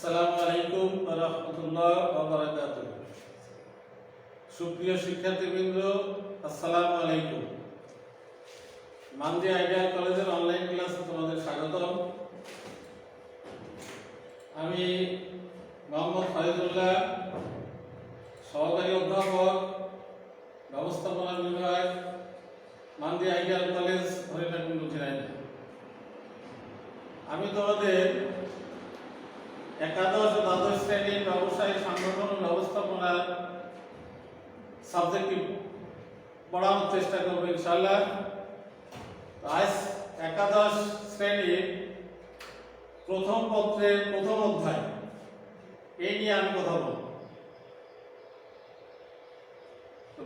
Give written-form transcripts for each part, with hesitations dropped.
আসসালামু আলাইকুম ওয়া রাহমাতুল্লাহি ওয়া বারাকাতুহু। সুপ্রিয় শিক্ষার্থীবৃন্দ, আসসালামু আলাইকুম। মানজি আইডিয়াল কলেজের অনলাইন ক্লাসে তোমাদের স্বাগতম। আমি মোহাম্মদ ফয়জুল্লাহ, সহকারী অধ্যাপক, ব্যবস্থাপনা বিভাগ, Munsey ideal college, Harinakunda, Jhenaidah. আমি তোমাদের একাদশ ও দ্বাদশ শ্রেণীর ব্যবসায়ী সংগঠন ও ব্যবস্থাপনার সাবজেক্টটি পড়ানোর চেষ্টা করবো ইনশাআল্লাহ। আজ একাদশ শ্রেণীর প্রথম পত্রের প্রথম অধ্যায় এই নিয়ে আমি কথা বলব।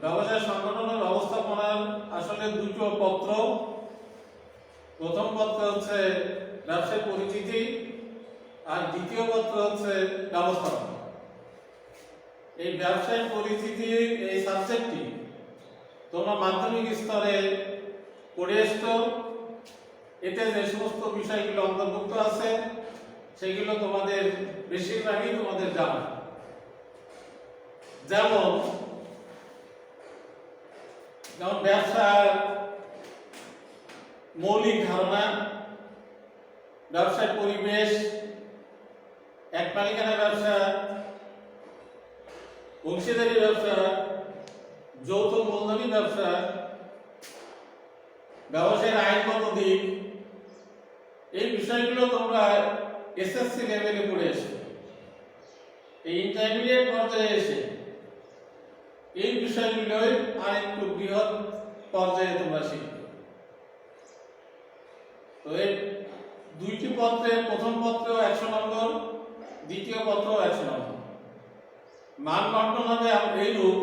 ব্যবসায় সংগঠন ও ব্যবস্থাপনার আসলে দুটো পত্র। প্রথম পত্র হচ্ছে ব্যবসায় পরিচিতি, আর দ্বিতীয় পত্র হচ্ছে ব্যবস্থাপনা। এই ব্যবসায় পরিচিতির এই সাবজেক্টটি তোমরা মাধ্যমিক স্তরে পড়ে এসছো। এতে যে সমস্ত বিষয়গুলো অন্তর্ভুক্ত আছে সেগুলো তোমাদের বেশিরভাগই তোমাদের জানা। যেমন ব্যবসার মৌলিক ধারণা, ব্যবসার পরিবেশ, এক মালিকানা ব্যবসা, অংশীদারি ব্যবসা, যৌথ মূলধনী ব্যবসা, ব্যবসায়ের আইনগত দিক, এই বিষয়গুলো তোমরা এসএসসি লেভেলে পড়ে এসে এই ইন্টারমিডিয়েট পর্যায়ে এসে এই বিষয়গুলোই আরেকটু বৃহৎ পর্যায়ে তোমরা শিখবে। তো এই দুইটি পত্রের প্রথম পত্র 100 নম্বর, দ্বিতীয় পত্র 100 নম্বর। মান বন্টন হবে এইরূপ: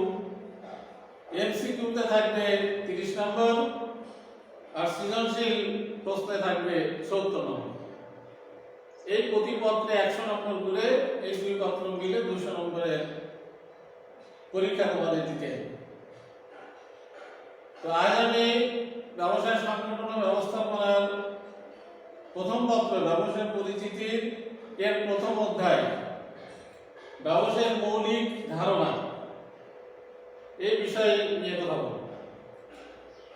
এমসিকিউতে থাকবে 30 নম্বর, আর সৃজনশীল প্রশ্নে থাকবে 70 নম্বর। এই প্রতি পত্রে 100 নম্বর করে এই দুই পত্র মিলে 200 নম্বরের পরীক্ষা তোমাদের দিতে হবে। তো আজ আমি ব্যবসায় সংগঠন ও ব্যবস্থাপনার প্রথম পত্র ব্যবসায় পরিচিতির এর প্রথম অধ্যায় ব্যবসায়ের মৌলিক ধারণা এই বিষয়ে নিয়ে কথা বলব।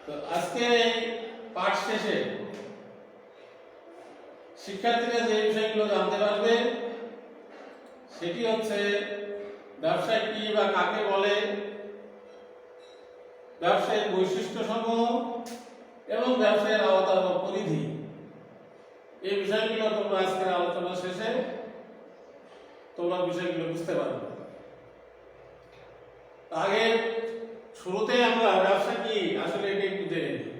তো আজকে এই পাঠ শেষে শিক্ষার্থীরা যে বিষয়গুলো জানতে পারবে সেটি হচ্ছে ব্যবসায় কি বা কাকে বলে, ব্যবসায়ের বৈশিষ্ট্য সমূহ এবং ব্যবসায়ের আওতা বা পরিধি। এই বিষয়গুলো তোমরা আজকের আলোচনা শেষে তোমরা বিষয়গুলো বুঝতে পারবে। আগে শুরুতে আমরা ব্যবসা কি আসলে এটা একটু জেনে নিই।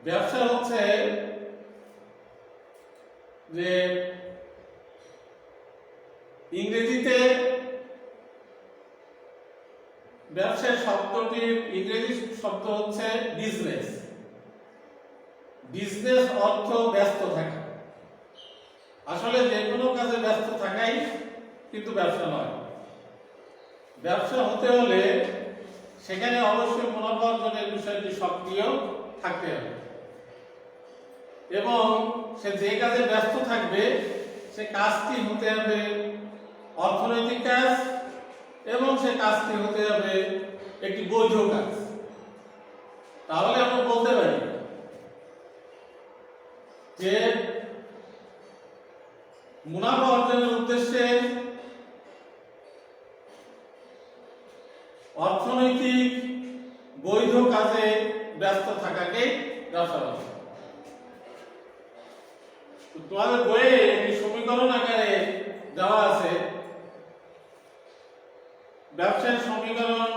ব্যবসা হচ্ছে যে ইংরেজিতে ব্যবসায় শব্দটির ইংরেজি শব্দ হচ্ছে বিজনেস। বিজনেস অর্থ ব্যস্ত থাকা। আসলে যে কোনো কাজে ব্যস্ত থাকাই কিন্তু ব্যবসা নয়। ব্যবসা হতে হলে সেখানে অবশ্যই মুনাফা অর্জনের বিষয়টি সক্রিয় থাকতে হবে, এবং সে যে কাজে ব্যস্ত থাকবে সে কাজটি হতে হবে অর্থনৈতিক কাজ, এবং সে কাজটি হতে হবে একটি বৈধ কাজ। তাহলে আমরা বলতে পারি যে মুনাফা অর্জনের উদ্দেশ্যে অর্থনৈতিক বৈধ কাজে ব্যস্ত থাকাকে ব্যবসা বলে। তোমাদের বইয়ে একটি সমীকরণ আকারে দেওয়া আছে। ব্যবসার সমীকরণ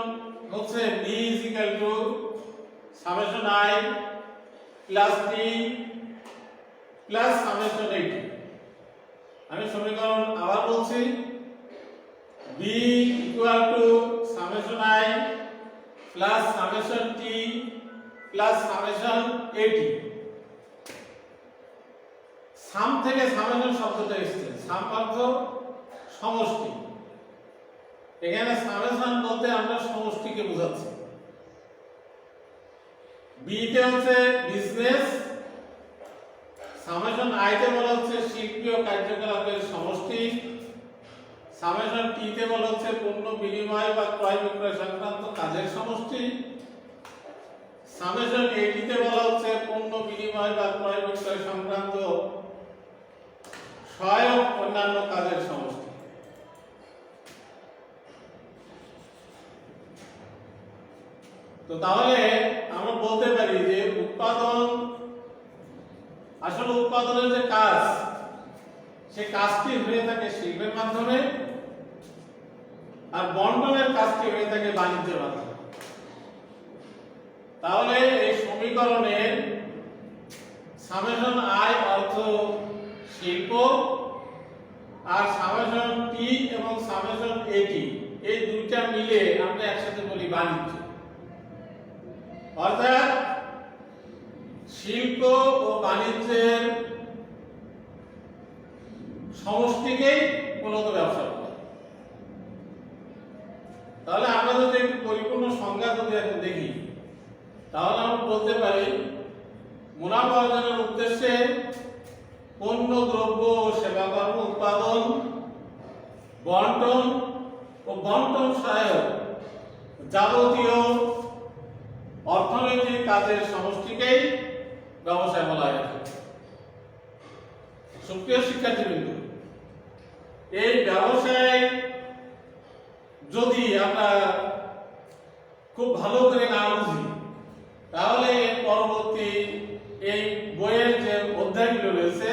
হচ্ছে B = i + d + summation at। আমি সমীকরণ আবার বলছি, B = i + summation t + summation at। সাম থেকে সামেশন শব্দটা এসেছে। সাম অর্থ সমষ্টি। এখানে সামেশন বলতে আমরা সমষ্টিকে বোঝাচ্ছি। বি তে হচ্ছে বিজনেস, সামেশন আই তে বলা হচ্ছে শিল্পীয় কার্যকলাপের সমষ্টি, সামেশন টি তে বলা হচ্ছে পণ্য বিনিময় বা ক্রয় বিক্রয় সংক্রান্ত কাজের সমষ্টি, সামেশন এটি তে বলা হচ্ছে পণ্য বিনিময় বা ক্রয় বিক্রয় সংক্রান্ত সহায়ক অন্যান্য কাজের সমষ্টি। তো তাহলে আমরা বলতে পারি যে উৎপাদন আসলে উৎপাদনের যে কাজ সে কাজটি হয়ে থাকে শিল্পের মাধ্যমে, আর বন্টনের কাজটি হয়ে থাকে বাণিজ্যের মাধ্যমে। তাহলে এই সমীকরণের সামেশন আই অর্থ শিল্প, আর সামেশন টি এবং সামেশন এটি এই দুইটা মিলে আমরা একসাথে বলি বাণিজ্য। অর্থাৎ শিল্প ও বাণিজ্যের সমষ্টিকেই মূলত ব্যবসা বলে। তাহলে আমরা যদি একটু পরিপূর্ণ সংজ্ঞা যদি এখন দেখি, তাহলে আমরা বলতে পারি মুনাফা অর্জনের উদ্দেশ্যে পণ্য দ্রব্য ও সেবাকর্ম উৎপাদন, বন্টন ও বন্টন সহায়ক যাবতীয় অর্থনৈতিক কাজের সমষ্টিকেই ব্যবসায় বলা হয়। সুপ্রিয় শিক্ষার্থীবৃন্দ, এই ব্যবসায় যদি আমরা খুব ভালো করে না বুঝি, তাহলে এর পরবর্তী এই বইয়ের যে অধ্যায়গুলো রয়েছে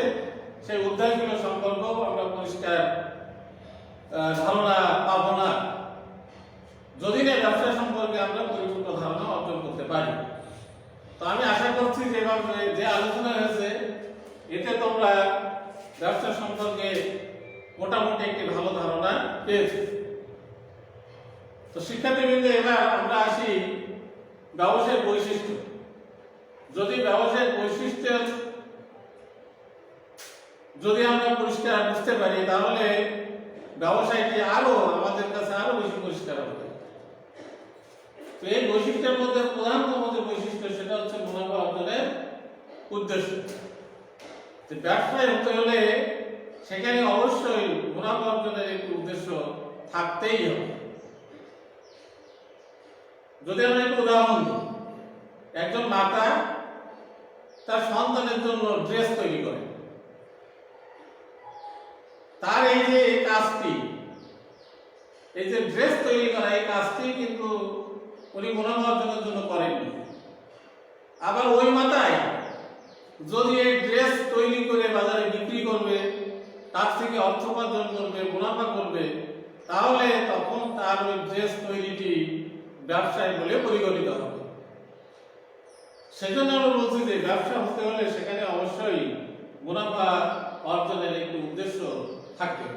সেই অধ্যায়গুলো সম্পর্কেও আমরা পরিষ্কার ধারণা পাবো না, যদি না ব্যবসা সম্পর্কে আমরা পরিপূর্ণ ধারণা অর্জন করতে পারি। তো আমি আশা করছি যেভাবে যে আলোচনা হয়েছে এতে তোমরা ব্যবসা সম্পর্কে মোটামুটি একটি ভালো ধারণা পেয়েছো। তো শিক্ষার্থীবৃন্দ, এবার আমরা আসি ব্যবসায়ের বৈশিষ্ট্য। যদি ব্যবসায়ের বৈশিষ্ট্য যদি আমরা পরিষ্কার বুঝতে পারি, তাহলে ব্যবসায়টি আরো আমাদের কাছে আরো বেশি পরিষ্কার হবে। তো এই বৈশিষ্ট্যের মধ্যে প্রধানতম যে বৈশিষ্ট্য সেটা হচ্ছে মুনাফা অর্জনের উদ্দেশ্য। ব্যবসায় হতে হলে সেখানে অবশ্যই মুনাফা অর্জনের একটি উদ্দেশ্য থাকতেই হবে। যদি আমরা একটু উদাহরণ দিই, একজন মাতা তার সন্তানের জন্য ড্রেস তৈরি করে, তার এই যে কাজটি, এই যে ড্রেস তৈরি করা, এই কাজটি কিন্তু উনি মুনাফা অর্জনের জন্য করেননি। আবার ওই মাতাই যদি এই ড্রেস তৈরি করে বাজারে বিক্রি করবে, তার থেকে অর্থ উপার্জন করবে, মুনাফা করবে, তাহলে তখন তার ওই ড্রেস তৈরিটি ব্যবসায় বলে পরিগণিত হবে। সেজন্য আমরা বলছি যে ব্যবসা হতে হলে সেখানে অবশ্যই মুনাফা অর্জনের একটি উদ্দেশ্য থাকবে।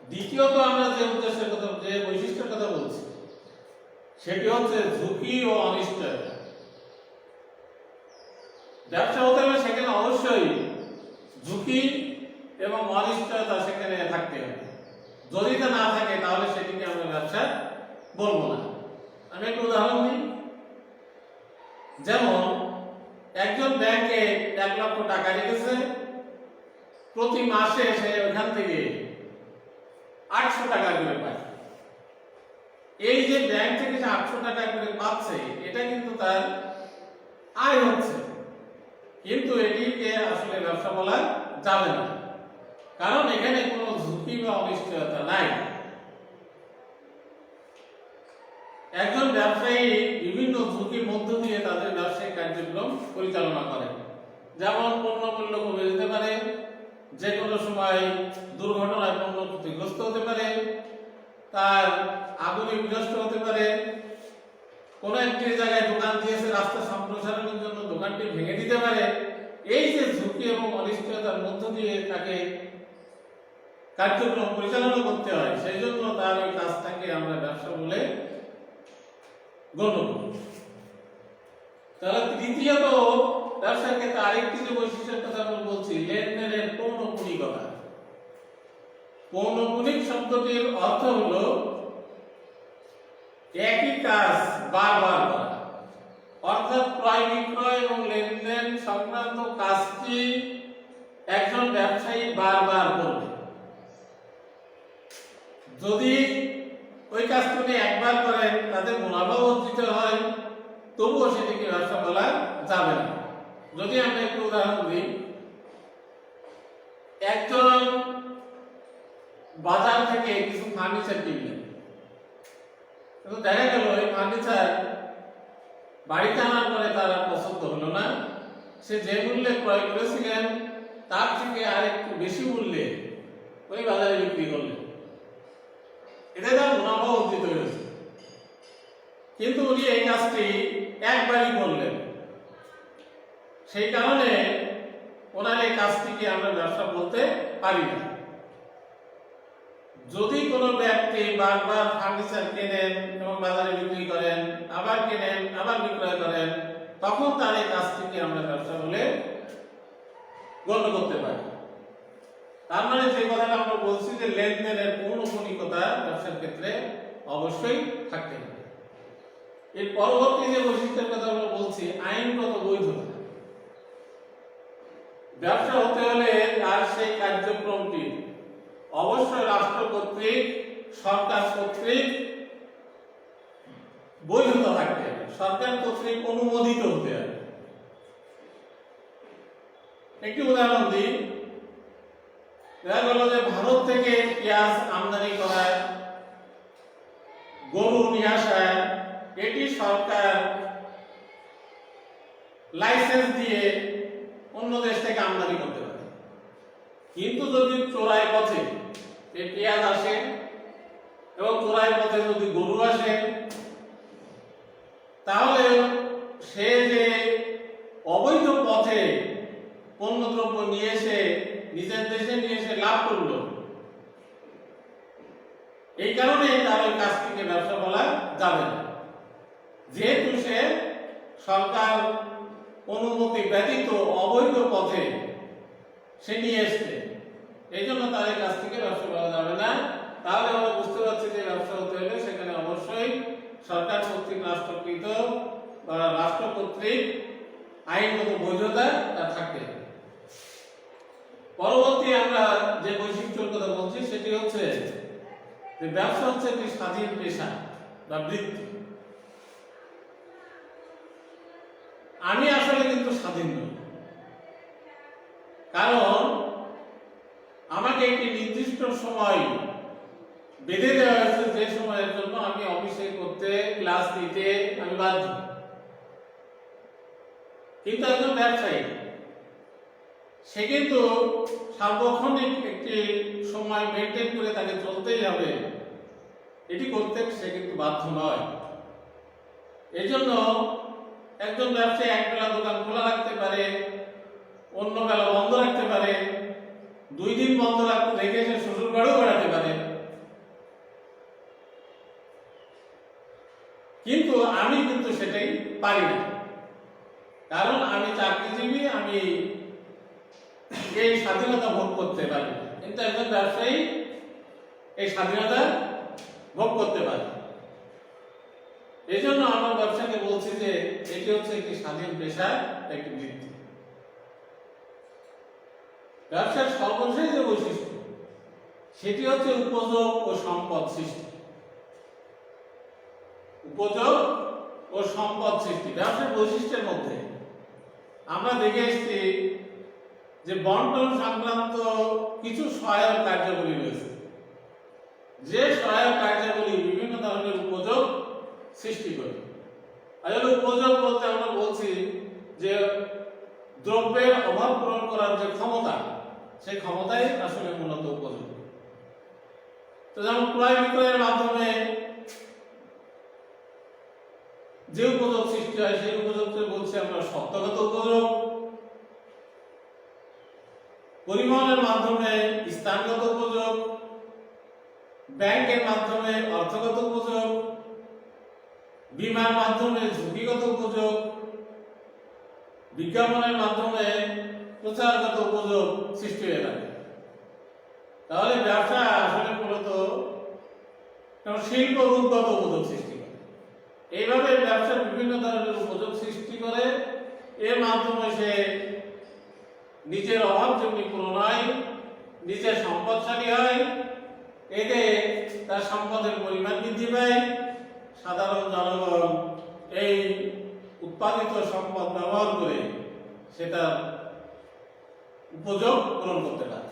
দ্বিতীয়ত আমরা যে উদ্দেশ্যের কথা, যে বৈশিষ্ট্যের কথা বলছি, সেটি হচ্ছে ঝুঁকি ও অনিশ্চয়তা। ব্যবসা হতে হলে সেখানে অবশ্যই ঝুঁকি এবং অনিশ্চয়তা সেখানে থাকতে হবে। যদি তা না থাকে তাহলে সেটিকে আমরা ব্যবসা বলবো না। আমি একটু উদাহরণ দিই। যেমন একজন ব্যাংকে 1 লক্ষ টাকা রেখেছে, প্রতি মাসে সে ওখান থেকে 800 টাকা করে পায়। এই যে ব্যাংক থেকে যে 800 টাকা করে পাচ্ছে, এটা কিন্তু তার আয় হচ্ছে, কিন্তু এটিকে আসলে ব্যবসা বলা যাবে না, কারণ এখানে কোনো ঝুঁকি বা অনিশ্চয়তা নাই। একজন ব্যবসায়ী বিভিন্ন ঝুঁকির মধ্য দিয়ে তাদের ব্যবসায়িক কার্যক্রম পরিচালনা করে। যেমন পণ্য মূল্য কমে যেতে পারে, যে কোনো সময় দুর্ঘটনায় পণ্য ক্ষতিগ্রস্ত হতে পারে, তার আগুনে বিনষ্ট হতে পারে, কোনো একটি জায়গায় দোকান দিয়েছে, রাস্তা সম্প্রসারণের জন্য দোকানটি ভেঙে দিতে পারে। এই যে ঝুঁকি এবং অনিশ্চয়তার মধ্য দিয়ে তাকে কার্যক্রম পরিচালনা করতে হয়, সেই জন্য তার ওই কাজটাকে আমরা ব্যবসা বলে গণ্য করি। তাহলে তৃতীয়ত ব্যবসার ক্ষেত্রে আরেকটি যে বৈশিষ্ট্যের কথা আমরা বলছি, লেনদেনের পৌনঃপুনিকতা। পৌনঃপুনিক শব্দটির অর্থ হলো একই কাজ বারবার করা। অর্থাৎ ক্রয় বিক্রয় এবং লেনদেন সংক্রান্ত কাজটি একজন ব্যবসায়ী বারবার করবে। যদি ওই কাজটি উনি একবার করেন তাতে মুনাফা অর্জিত হয়, তবুও সেটিকে ব্যবসা বলা যাবে না। যদি আমরা একটু উদাহরণ দিই, একজন বাজার থেকে কিছু ফার্নিচার কিনলেন, কিন্তু দেখা গেল এই ফার্নিচার বাড়িতে আনার পরে তার পছন্দ হলো না, সে যে মূল্যে ক্রয় করেছিলেন তার থেকে আর একটু বেশি মূল্যে ওই বাজারে বিক্রি করলেন। এতে তার মুনাফা অর্জিত হয়েছে, কিন্তু উনি এই কাজটি একবারই করলেন, সেই কারণে ওনার এই কাজটিকে আমরা ব্যবসা বলতে পারি না। যদি কোনো ব্যক্তি বারবার ফার্নিচার কেনেন এবং বাজারে বিক্রি করেন, আবার কেনেন আবার বিক্রয় করেন, তখন তার এই কাজটিকে আমরা ব্যবসা বলে গণ্য করতে পারি। তার মানে যে কথাটা আমরা বলছি যে লেনদেনের পৌনঃপুনিকতা ব্যবসার ক্ষেত্রে অবশ্যই থাকতে হবে। এর পরবর্তী যে বৈশিষ্ট্যের কথা আমরা বলছি, আইনগত বৈধতা। ব্যবসা হতে হলে তার সেই কার্যক্রমটি অবশ্যই রাষ্ট্র কর্তৃক, সরকার কর্তৃক বৈধতা থাকতে হবে, সরকার কর্তৃক অনুমোদিত হতে হবে। একটি উদাহরণ দিই, দেখা গেল যে ভারত থেকে পেঁয়াজ আমদানি করা, গরু নিয়ে আসা, এটি সরকার লাইসেন্স দিয়ে অন্য দেশ থেকে আমদানি করতে পারে। কিন্তু যদি চোরাই পথে এই পেঁয়াজ আসে এবং চোরাই পথে যদি গরু আসে, তাহলে সে যে অবৈধ পথে পণ্যদ্রব্য নিয়ে এসে নিজের দেশে নিয়ে এসে লাভ করলো, এই কারণে তার ওই কাজটিকে ব্যবসা বলা যাবে না, যেহেতু সে সরকার অনুমতি ব্যতীত অবৈধ পথে সে নিয়ে এসছে, এই জন্য তার এই কাজটিকে ব্যবসা বলা যাবে না। তাহলে আমরা বুঝতে পারছি যে ব্যবসা হতে হলে সেখানে অবশ্যই সরকার কর্তৃক রাষ্ট্রকৃত বা রাষ্ট্র কর্তৃক আইনগত বৈধতা তা থাকতে হবে। পরবর্তী আমরা যে বৈশিষ্ট্যের কথা বলছি সেটি হচ্ছে যে ব্যবসা হচ্ছে একটি স্বাধীন পেশা বা বৃত্তি। আমি আসলে কিন্তু স্বাধীন নই, কারণ আমাকে একটি নির্দিষ্ট সময় বেঁধে দেওয়া হয়েছে, যে সময়ের জন্য আমি অফিসে করতে, ক্লাস নিতে আমি বাধ্য। কিন্তু একজন ব্যবসায়ী সে কিন্তু সার্বক্ষণিক একটি সময় মেনটেন করে তাকে চলতেই হবে, এটি করতে সে কিন্তু বাধ্য নয়। এই জন্য একজন ব্যবসায়ী এক বেলা দোকান খোলা রাখতে পারে, অন্য বেলা বন্ধ রাখতে পারে, 2 দিন বন্ধ রেখে সে শ্বশুর বাড়িও বেড়াতে পারে। কিন্তু আমি কিন্তু সেটাই পারি না, কারণ আমি চাকরিজীবী, আমি এই স্বাধীনতা ভোগ করতে পারি। কিন্তু একজন ব্যবসায়ী এই স্বাধীনতা ভোগ করতে পারে। এই জন্য আমার ব্যবসাকে বলছি যে এটি হচ্ছে একটি স্বাধীন পেশা, একটি বৃত্তি। ব্যবসার সর্বশেষ যে বৈশিষ্ট্য সেটি হচ্ছে উপযোগ ও সম্পদ সৃষ্টি। উপযোগ ও সম্পদ সৃষ্টি ব্যবসার বৈশিষ্ট্যের মধ্যে আমরা দেখে এসেছি যে বন্টন সংক্রান্ত কিছু সহায়ক কার্যাবলী রয়েছে, যে সহায়ক কার্যাবলী বিভিন্ন ধরনের উপযোগ সৃষ্টি করে। আসলে উপযোগ বলতে আমরা বলছি যে দ্রব্যের অভাব পূরণ করার যে ক্ষমতা, সেই ক্ষমতাই আসলে মূলত উপযোগ। তো যেমন ক্রয় বিক্রয়ের মাধ্যমে যে উপযোগ সৃষ্টি হয় সেই উপযোগকে বলছি আমরা সত্যগত উপযোগ। পরিবহনের মাধ্যমে স্থানগত উপযোগ, ব্যাংকের মাধ্যমে অর্থগত উপযোগ, বীমার মাধ্যমে ঝুঁকিগত উপযোগ, বিজ্ঞাপনের মাধ্যমে প্রচারগত উপযোগ সৃষ্টি হয়ে থাকে। তাহলে ব্যবসা আসলে মূলত শিল্প রূপগত উপযোগ সৃষ্টি করে। এইভাবে ব্যবসার বিভিন্ন ধরনের উপযোগ সৃষ্টি করে, এর মাধ্যমে সে নিজের অভাব যেমনি পূরণ হয়, নিজের সম্পদশালী হয়, এতে তার সম্পদের পরিমাণ বৃদ্ধি পায়, সাধারণ জনগণ এই উৎপাদিত সম্পদ ব্যবহার করে সেটা উপযোগ পূরণ করতে পারে।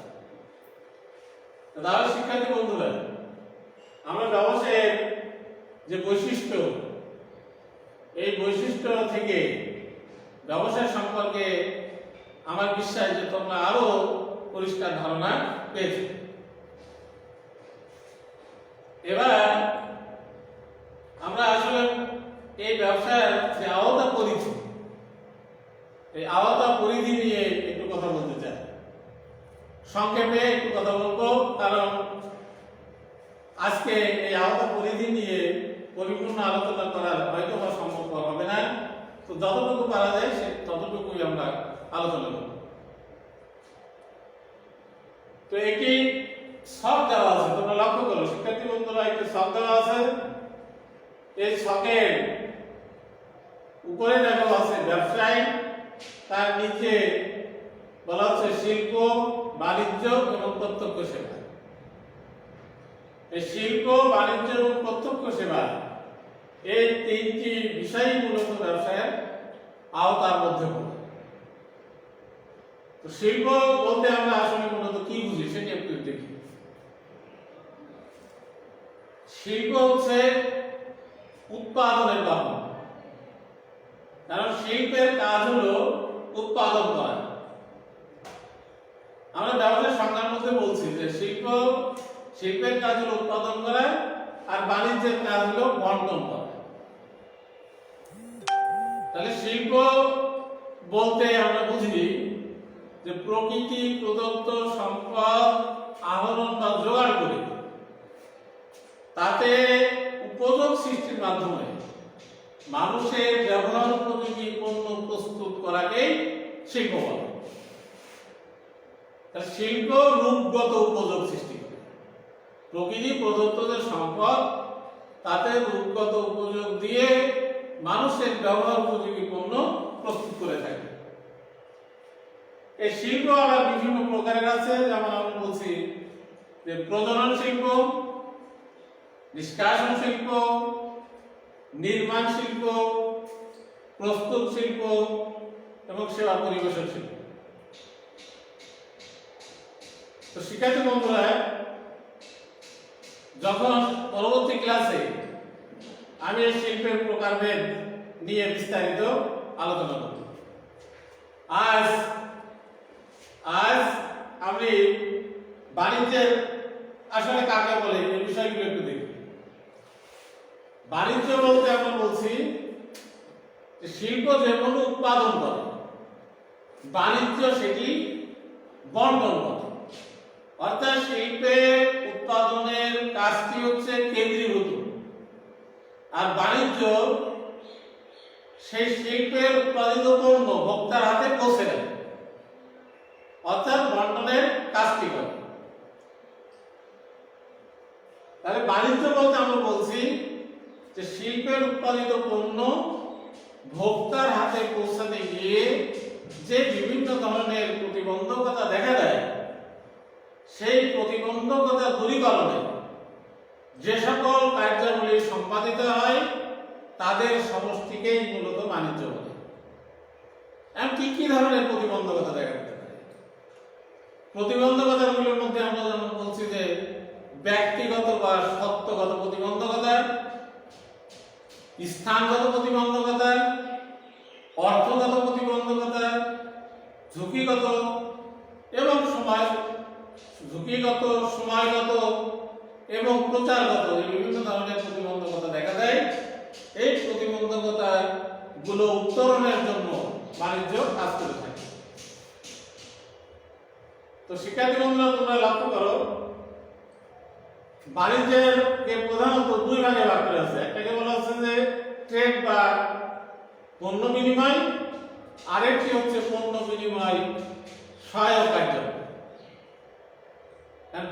তাহলে শিক্ষার্থী বন্ধুরা, আমরা ব্যবসায়ের যে বৈশিষ্ট্য, এই বৈশিষ্ট্য থেকে ব্যবসায় সম্পর্কে আমার বিশ্বাস যে তোমরা আরো পরিষ্কার ধারণা পেয়েছো। এবার আমরা আসলে এই ব্যবসার যে আওতা পরিধি, এই আওতা পরিধি নিয়ে একটু কথা বলতে চাই। সংক্ষেপে একটু কথা বলবো, কারণ আজকে এই আওতা পরিধি নিয়ে পরিপূর্ণ আলোচনা করা হয়তো বা সম্ভব হবে না, তো যতটুকু পারা যায় সে ততটুকুই আমরা আলোচনা করব। তো একটি ছক দেওয়া আছে, তোমরা লক্ষ্য করো শিক্ষার্থী বন্ধুরা, একটি ছক দেওয়া আছে। এই ছকের উপরে দেখো আছে ব্যবসায়, তার নিচে বলা হচ্ছে শিল্প, বাণিজ্য এবং প্রত্যক্ষ সেবা। এই শিল্প, বাণিজ্য এবং প্রত্যক্ষ সেবা এই তিনটি বিষয় মূলত ব্যবসায়ের আওতার মধ্যে পড়ে। তো শিল্প বলতে আমরা আসলে মূলত কি বুঝি সেটা একটু দেখি। শিল্প হচ্ছে উৎপাদনের বাহন, কারণ শিল্পের কাজ হলো উৎপাদন করা। আমরা ব্যবসার সংজ্ঞার মধ্যে বলছি যে শিল্পের কাজ হলো উৎপাদন করা, আর বাণিজ্যের কাজ হলো বন্টন করা। তাহলে শিল্প বলতে আমরা বুঝি যে প্রকৃতি প্রদত্ত সম্পদ আহরণ বা জোগাড় করে তাতে উপযোগ সৃষ্টির মাধ্যমে মানুষের ব্যবহার উপযোগী পণ্য প্রস্তুত করাকেই শিল্প বলে। শিল্প রূপগত উপযোগ সৃষ্টি করে, প্রকৃতি প্রদত্ত যে সম্পদ তাতে রূপগত উপযোগ দিয়ে মানুষের ব্যবহার উপযোগী পণ্য প্রস্তুত করে থাকে। এই শিল্প আবার বিভিন্ন প্রকারের আছে, যেমন আমরা বলছি যে প্রজনন শিল্প, নিষ্কাশন শিল্প, নির্মাণ শিল্প, প্রস্তুত শিল্প এবং সেবা পরিবেশন শিল্প। তো শিক্ষার্থী বন্ধুরা, যখন পরবর্তী ক্লাসে আমি এই শিল্পের প্রকারভেদ নিয়ে বিস্তারিত আলোচনা করব, আজ আমি বাণিজ্যের আসলে কাকে বলে এই বিষয়গুলো একটু দেখি। বাণিজ্য বলতে আমরা বলছি যে শিল্প যেমন উৎপাদন করে, বাণিজ্য সেটি বন্টন করে। অর্থাৎ শিল্পের উৎপাদনের কাজটি হচ্ছে কেন্দ্রীভূত, আর বাণিজ্য সেই শিল্পের উৎপাদিত পণ্য ভোক্তার হাতে পৌঁছে দেয়, অর্থাৎ বন্টনের কাজটি করে। তাহলে বাণিজ্য বলতে আমরা বলছি যে শিল্পের উৎপাদিত পণ্য ভোক্তার হাতে পৌঁছাতে গিয়ে যে বিভিন্ন ধরনের প্রতিবন্ধকতা দেখা দেয়, সেই প্রতিবন্ধকতা দূরীকরণে যে সকল কার্যাবলী সম্পাদিত হয় তাদের সমষ্টিকেই মূলত বাণিজ্য বলে। এখন কি ধরনের প্রতিবন্ধকতা দেখা দিতে পারে? প্রতিবন্ধকতাগুলোর মধ্যে আমরা যেমন বলছি যে ব্যক্তিগত বা সত্যগত প্রতিবন্ধকতা, স্থানগত প্রতিবন্ধকতা, অর্থগত প্রতিবন্ধকতা, ঝুঁকিগত এবং সময়গত এবং প্রচারগত বিভিন্ন ধরনের প্রতিবন্ধকতা দেখা দেয়। এই প্রতিবন্ধকতা গুলো উত্তরণের জন্য বাণিজ্য কাজ করে থাকে। তো শিক্ষার্থী বন্ধুরা, তোমরা লক্ষ্য করো বাণিজ্যের প্রধানত দুই ভাগে ভাগ করা আছে। একটাকে বলা হচ্ছে যে ট্রেড বা পণ্য বিনিময়, আরেকটি হচ্ছে পণ্য বিনিময় সহায়ক কার্যক্রম।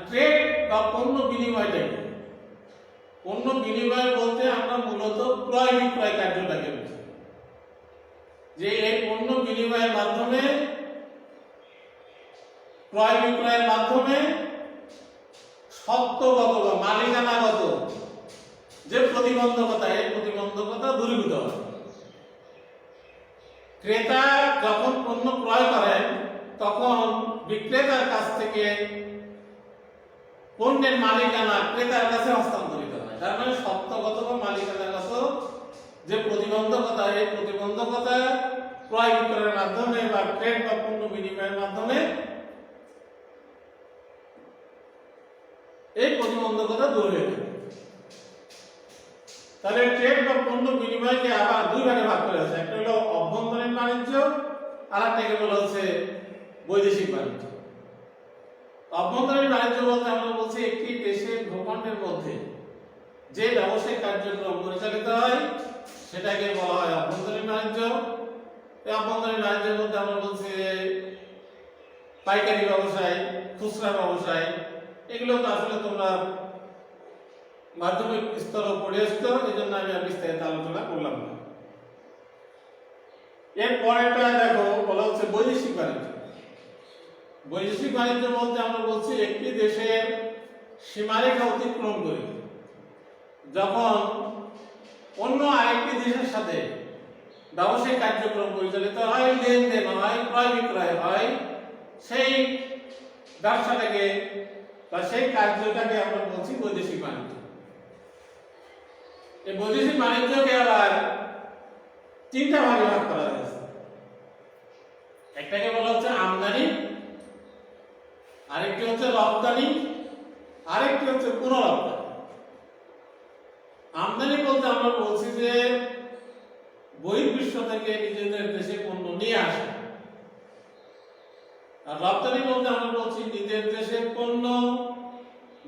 ট্রেড বা পণ্য বিনিময়টা কি? পণ্য বিনিময় বলতে আমরা মূলত ক্রয় বিক্রয় কার্যটাকে বুঝি, যে এই পণ্য বিনিময়ের মাধ্যমে, ক্রয় বিক্রয়ের মাধ্যমে সত্যগত বা মালিকানাগত যে প্রতিবন্ধকতা, এই প্রতিবন্ধকতা দূরীভূত হয়। ক্রেতা যখন পণ্য ক্রয় করেন তখন বিক্রেতার কাছ থেকে পণ্যের মালিকানা ক্রেতার কাছে হস্তান্তরিত হয়। তার মানে সত্যগত বা মালিকানাগত যে প্রতিবন্ধকতা, এই প্রতিবন্ধকতা ক্রয় বিক্রয়ের মাধ্যমে বা ট্রেড বা পণ্য বিনিময়ের মাধ্যমে এই প্রতিবন্ধকতা দূর হয়ে যাবে। তাহলে ট্রেড বা পণ্য বিনিময়কে আবার দুই ভাগে ভাগ করা হয়েছে, একটা হলো অভ্যন্তরীণ বাণিজ্য, আর একটা হলো হচ্ছে বৈদেশিক বাণিজ্য। অভ্যন্তরীণ বাণিজ্য বলতে আমরা বলছি একটি দেশের ভূখণ্ডের মধ্যে যে ব্যবসায়িক কার্যক্রম পরিচালিত হয় সেটাকে বলা হয় অভ্যন্তরীণ বাণিজ্য। এই অভ্যন্তরীণ বাণিজ্যের মধ্যে আমরা বলছি পাইকারি ব্যবসায়, খুচরা ব্যবসায়, এগুলো তো আসলে তোমরা মাধ্যমিক স্তরে পড়ে এসছো, এই জন্য আমি আর বিস্তারিত আলোচনা করলাম না। এরপরেটা দেখো বলা হচ্ছে বৈদেশিক বাণিজ্য। বৈদেশিক বাণিজ্য বলতে আমরা বলছি একটি দেশের সীমারেখা অতিক্রম করে যখন অন্য আরেকটি দেশের সাথে ব্যবসায়িক কার্যক্রম পরিচালিত হয়, লেনদেন হয়, ক্রয় বিক্রয় হয়, সেই ব্যবসাটাকে বা সেই কার্যটাকে আমরা বলছি বৈদেশিক বাণিজ্য। এই বৈদেশিক বাণিজ্যকে আবার তিনটা ভাগে ভাগ করা হয়েছে। একটাকে বলা হচ্ছে আমদানি, আরেকটি হচ্ছে রপ্তানি, আরেকটি হচ্ছে পুনরপ্তানি। আমদানি বলতে আমরা বলছি যে বহির্বিশ্ব থেকে নিজেদের দেশে পণ্য নিয়ে আসা, আর রপ্তানি বলতে আমরা বলছি নিজের দেশের পণ্য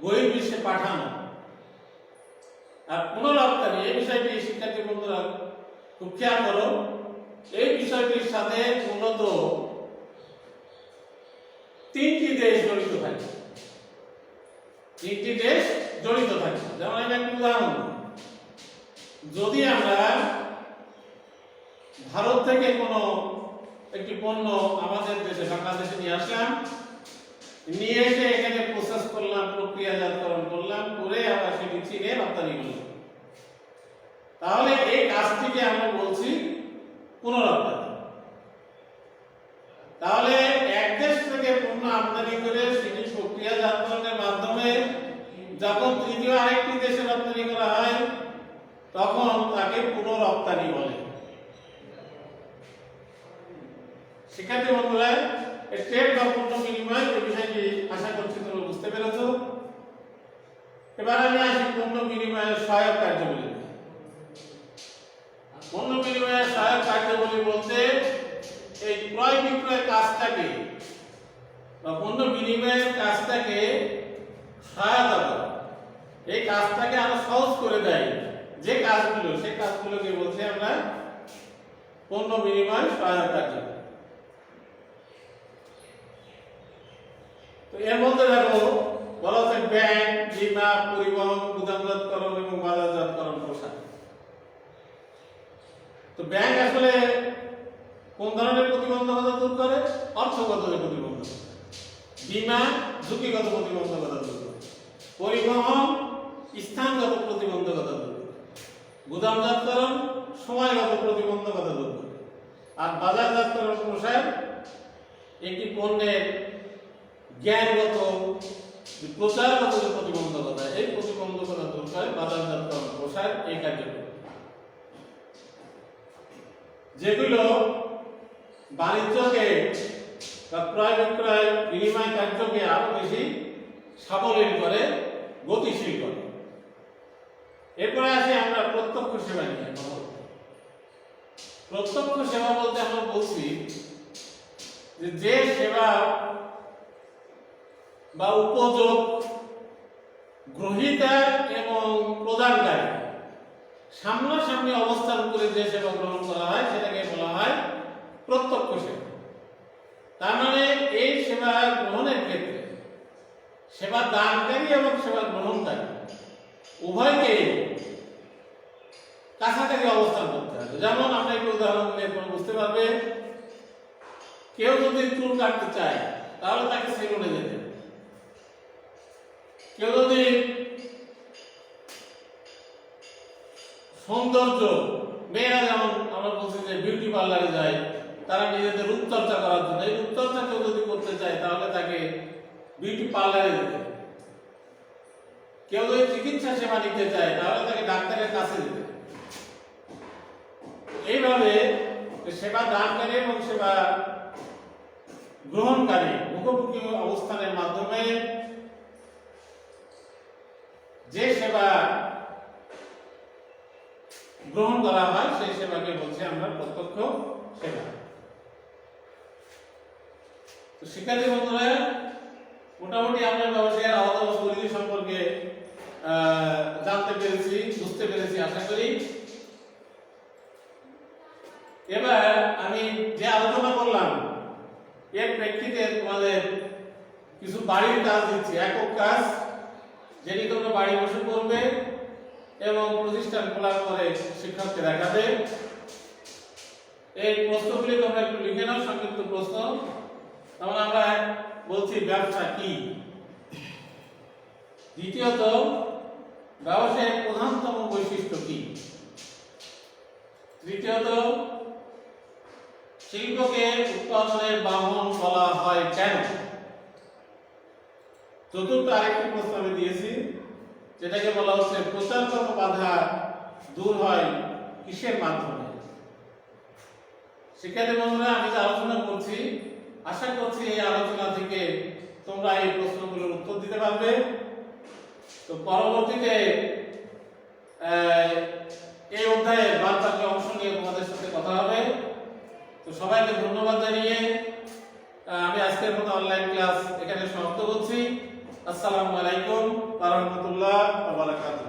বহির্বিশ্বে পাঠানো। আর পুনরপ্তানি, এই বিষয়টি শিক্ষার্থী বন্ধুরা খুব খেয়াল করো, এই বিষয়টির সাথে মূলত তিনটি দেশ জড়িত থাকে। তিনটি দেশ জড়িত থাকে। যেমন আমি একটা উদাহরণ, যদি আমরা ভারত থেকে কোনো একটি পণ্য আমাদের দেশে বাংলাদেশে নিয়ে আসলাম, নিয়ে এসে এখানে প্রসেস করলাম, প্রক্রিয়াজাতকরণ করলাম, করে আবার সেটি চীনে রপ্তানি করলাম, তাহলে এই কাজটিকে আমরা বলছি পুনরপ্তানি। তাহলে এক দেশ থেকে পণ্য আমদানি করে সেটি প্রক্রিয়াজাতকরণের মাধ্যমে যখন তৃতীয় আরেকটি দেশে রপ্তানি করা হয় তখন তাকে পুনরপ্তানি বলে। শিক্ষার্থী বন্ধুরা, ট্রেড বা পণ্য বিনিময় এই বিষয়টি আশা করছি তোমরা বুঝতে পেরেছ। এবার আমি আসি পণ্য বিনিময়ের সহায়ক কার্যাবলী। পণ্য বিনিময়ের সহায়ক কার্যাবলী বলতে এই ক্রয় বিক্রয় কাজটাকে বা পণ্য বিনিময়ের কাজটাকে সহায়তা করে, এই কাজটাকে আরো সহজ করে দেয় যে কাজগুলো, সেই কাজগুলোকে বলছি আমরা পণ্য বিনিময় সহায়ক কার্যাবলী। তো এর মধ্যে দেখো বলা হচ্ছে ব্যাংক, বীমা, পরিবহন, গুদামজাতকরণ এবং বাজারজাতকরণ প্রসার। তো ব্যাংক আসলে কোন ধরনের প্রতিবন্ধকতা দূর করে? অর্থগত প্রতিবন্ধকতা। বীমা ঝুঁকিগত প্রতিবন্ধকতা দূর করে। পরিবহন স্থানগত প্রতিবন্ধকতা দূর করে। গুদামজাতকরণ সময়গত প্রতিবন্ধকতা দূর করে। আর বাজারজাতকরণ প্রসার একটি পণ্যের জ্ঞানগত প্রচারগত যে প্রতিবন্ধকতা, এই প্রতিবন্ধকতা দূর করে বাজারজাতকরণ প্রসার এই কার্যক্রম, যেগুলো বাণিজ্যকে বা ক্রয় বিক্রয় বিনিময় কার্যকে আরো বেশি সাবলীল করে, গতিশীল করে। এরপরে আসি আমরা প্রত্যক্ষ সেবা নিয়ে। প্রত্যক্ষ সেবা বলতে আমরা বলছি যে সেবা বা উপযোগ গ্রহীতা এবং প্রদানকারী সামনাসামনি অবস্থান করে যে সেবা গ্রহণ করা হয় সেটাকে বলা হয় প্রত্যক্ষ সেবা। তার মানে এই সেবা গ্রহণের ক্ষেত্রে সেবা দানকারী এবং সেবা গ্রহণকারী উভয়কে কাছাকাছি অবস্থান করতে হবে। যেমন আমরা একটু উদাহরণ দিলে বুঝতে পারবে, কেউ যদি চুল কাটতে চায় তাহলে তাকে সেলুনে যেতে হবে। কেউ যদি সৌন্দর্য, মেয়েরা যেমন আমরা বলছি যে বিউটি পার্লারে যায়, তারা নিজেদের রূপচর্চা করার জন্য, এই রূপচর্চা কেউ যদি করতে চায় তাহলে তাকে বিউটি পার্লারে যেতে হবে। কেউ যদি চিকিৎসা সেবা নিতে চায় তাহলে তাকে ডাক্তারের কাছে যেতে হবে। এইভাবে সেবা দানকারী এবং সেবা গ্রহণকারী মুখোমুখি অবস্থানের মাধ্যমে যে সেবা গ্রহণ করা হয় সেই সেবাকে বলছি আমরা প্রত্যক্ষ সেবা। তো শিক্ষার্থী বন্ধুরা, মোটামুটি আমরা ব্যবসায়ের আওতাবস্তুগুলি সম্পর্কে জানতে পেরেছি, বুঝতে পেরেছি আশা করি। এবার আমি যে আলোচনা করলাম এর প্রেক্ষিতে তোমাদের কিছু বাড়ির কাজ দিচ্ছি, একক কাজ, যেটি তোমরা বাড়ি বসে করবে এবং প্রতিষ্ঠান খোলার পরে শিক্ষককে দেখাবে। এই প্রশ্নগুলি তোমরা একটু লিখে নাও, সংক্ষিপ্ত প্রশ্ন। তখন আমরা বলছি ব্যবসা কি, দ্বিতীয়ত ব্যবসায়ের প্রধানতম বৈশিষ্ট্য কি, তৃতীয়ত শিল্পকে উৎপাদনের বাহন বলা হয় কেন, চতুর্থ আরেকটি প্রশ্ন আমি দিয়েছি যেটাকে বলা হচ্ছে প্রচারগত বাধা দূর হয় কিসের মাধ্যমে। শিক্ষার্থী বন্ধুরা, আমি যে আলোচনা করছি আশা করছি এই আলোচনা থেকে তোমরা এই প্রশ্নগুলোর উত্তর দিতে পারবে। তো পরবর্তীতে এই অধ্যায়ে বাদ বাকি অংশ নিয়ে তোমাদের সাথে কথা হবে। তো সবাইকে ধন্যবাদ জানিয়ে আমি আজকের মতো অনলাইন ক্লাস এখানে সমাপ্ত করছি। আসসালামু আলাইকুম ওয়া রাহমাতুল্লাহি ওয়া বারাকাতুহু।